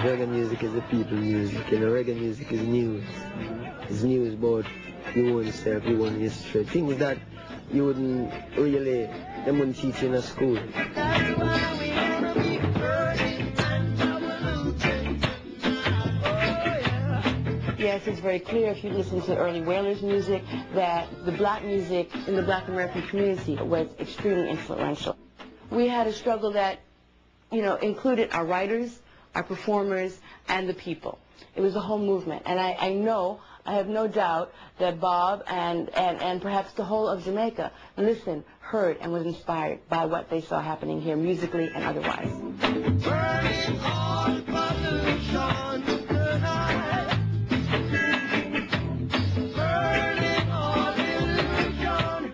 Reggae music is the people music, you know, reggae music is news. It's news about your own self, your own history, things that you wouldn't really, they wouldn't teach you in a school. Yes, it's very clear if you listen to early Wailers music that the black music in the black American community was extremely influential. We had a struggle that, you know, included our writers, our performers, and the people. It was a whole movement, and I have no doubt that Bob and perhaps the whole of Jamaica listened, heard, and was inspired by what they saw happening here musically and otherwise. Burning all pollution tonight. Burning all illusion.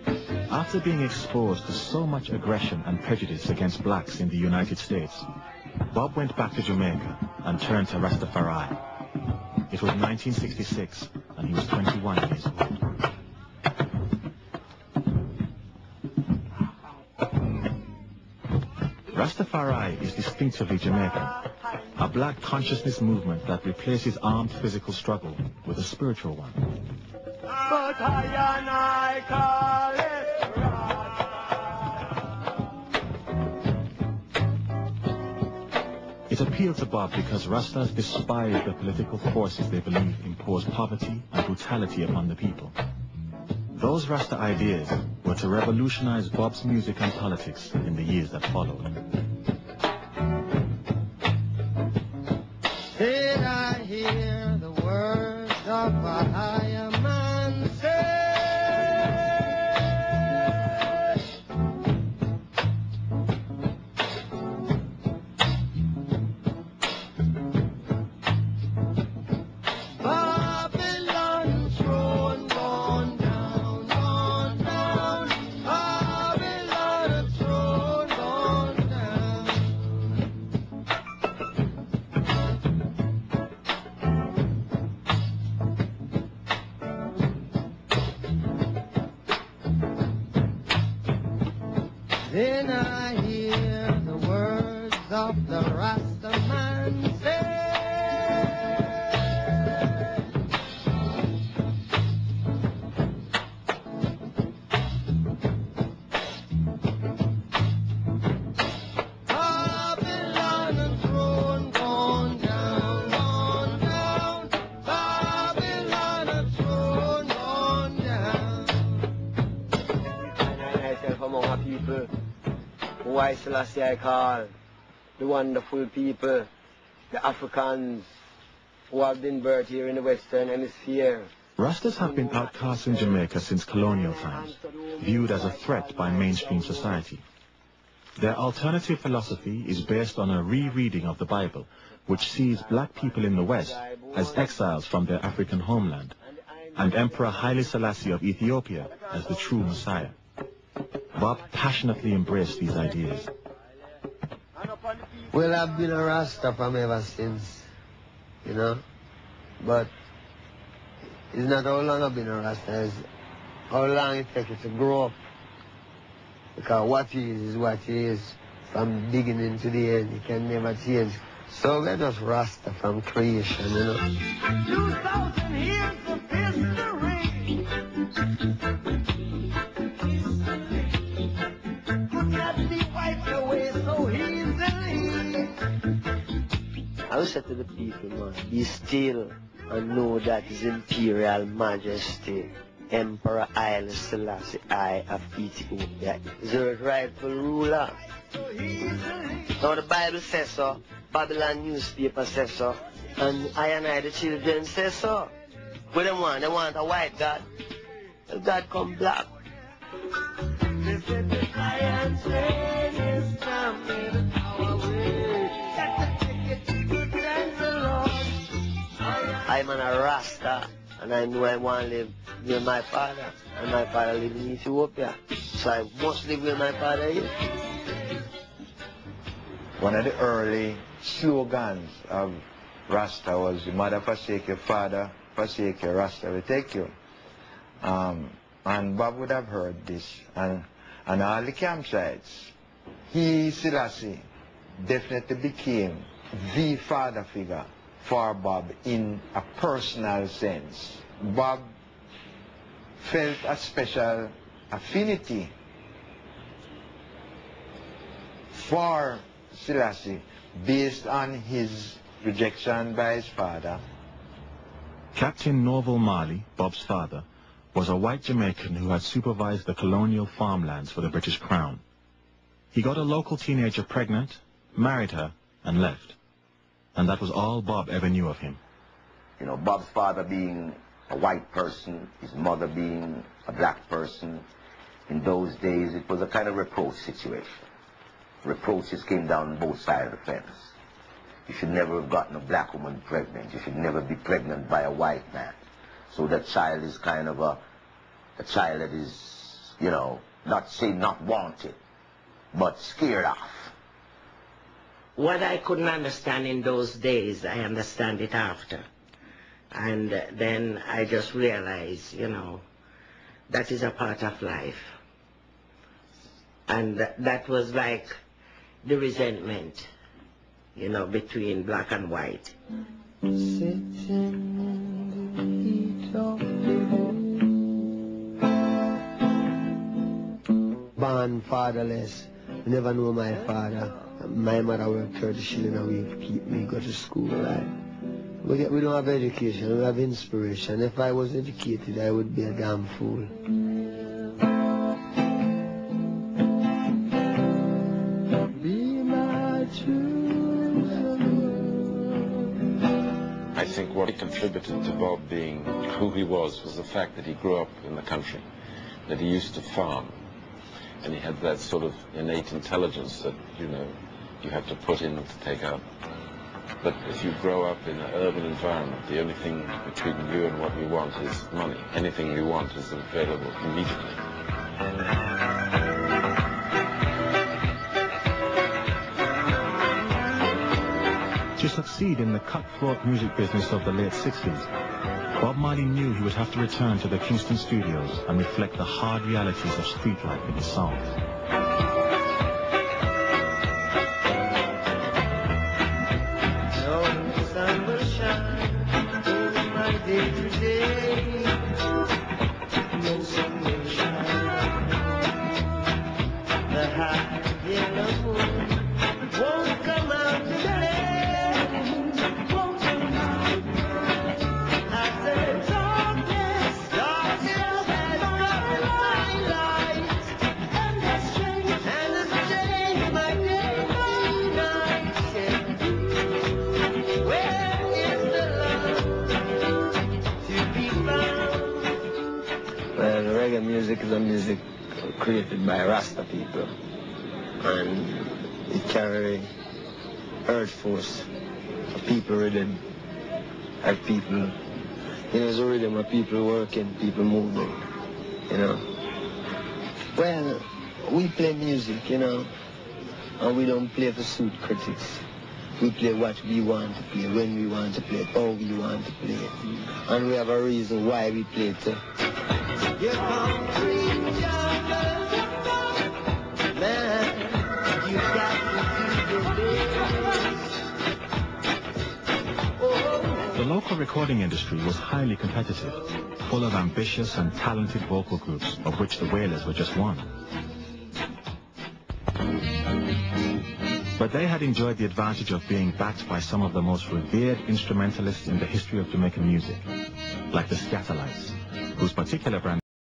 After being exposed to so much aggression and prejudice against blacks in the United States, Bob went back to Jamaica and turned to Rastafari. It was 1966, and he was 21 years old. Rastafari is distinctively Jamaican, a black consciousness movement that replaces armed physical struggle with a spiritual one. But I call it It appealed to Bob because Rastas despise the political forces they believe impose poverty and brutality upon the people. Those Rasta ideas were to revolutionize Bob's music and politics in the years that followed. Did I hear the words of a higher man say? Babylon throne gone down, gone down. Babylon throne gone down. Then I hear the words of the Rasta man say. Babylon throne gone down, gone down. Babylon throne gone down. And myself among a people who I Selassie I call the wonderful people, the Africans who have been birthed here in the Western Hemisphere. Rastas have been outcasts in Jamaica since colonial times, viewed as a threat by mainstream society. Their alternative philosophy is based on a rereading of the Bible, which sees black people in the West as exiles from their African homeland, and Emperor Haile Selassie of Ethiopia as the true Messiah. Bob passionately embraced these ideas. Well, I've been a Rasta from ever since, you know, but it's not how long I've been a Rasta, it's how long it takes you to grow up. Because what he is what he is, from the beginning to the end, it can never change. So we're just Rasta from creation, you know. 2,000 years of history. Could not be wiped away so easily. I will say to the people, man, be still and know that His Imperial Majesty, Emperor Haile Selassie I of Ethiopia, is the rightful ruler. Now the Bible says so, Babylon newspaper says so, and I, the children, say so. What they want? They want a white God. The God come black. They said the lion's reign is coming our way. Got to take it to good and the Lord. I'm a Rasta, and I know I want to live near my father, and my father lives in Ethiopia, so I must live where my father is. One of the early slogans of Rasta was, "Your mother forsake your father, forsake your Rasta will take you." And Bob would have heard this, and all the campsites. He, Selassie, definitely became the father figure for Bob in a personal sense. Bob felt a special affinity for Selassie based on his rejection by his father. Captain Norval Marley, Bob's father, was a white Jamaican who had supervised the colonial farmlands for the British Crown. He got a local teenager pregnant, married her, and left. And that was all Bob ever knew of him. You know, Bob's father being a white person, his mother being a black person, in those days it was a kind of reproach situation. Reproaches came down both sides of the fence. You should never have gotten a black woman pregnant. You should never be pregnant by a white man. So that child is kind of a child that is, you know, not say not wanted, but scared off. What I couldn't understand in those days, I understand it after. And then I just realized, you know, that is a part of life. And that was like the resentment, you know, between black and white. Born fatherless, never know my father. My mother worked 30 shillings a week to keep me go to school, right? We don't have education, we have inspiration. If I was educated, I would be a damn fool. I think what contributed to Bob being who he was the fact that he grew up in the country, that he used to farm, and he had that sort of innate intelligence that, you know, you have to put in to take out. But if you grow up in an urban environment, the only thing between you and what we want is money. Anything we want is available immediately. To succeed in the cutthroat music business of the late 60s, Bob Marley knew he would have to return to the Kingston studios and reflect the hard realities of street life in his songs. Reggae music is a music created by Rasta people, and it carries earth force, a people rhythm, like people, you know, it's a rhythm of people working, people moving, you know. Well, we play music, you know, and we don't play for suit critics. We play what we want to play, when we want to play it, how we want to play it, and we have a reason why we play it. You're hungry, man, you got to do your best. The local recording industry was highly competitive, full of ambitious and talented vocal groups, of which the Wailers were just one. But they had enjoyed the advantage of being backed by some of the most revered instrumentalists in the history of Jamaican music, like the Scatterlights, whose particular brand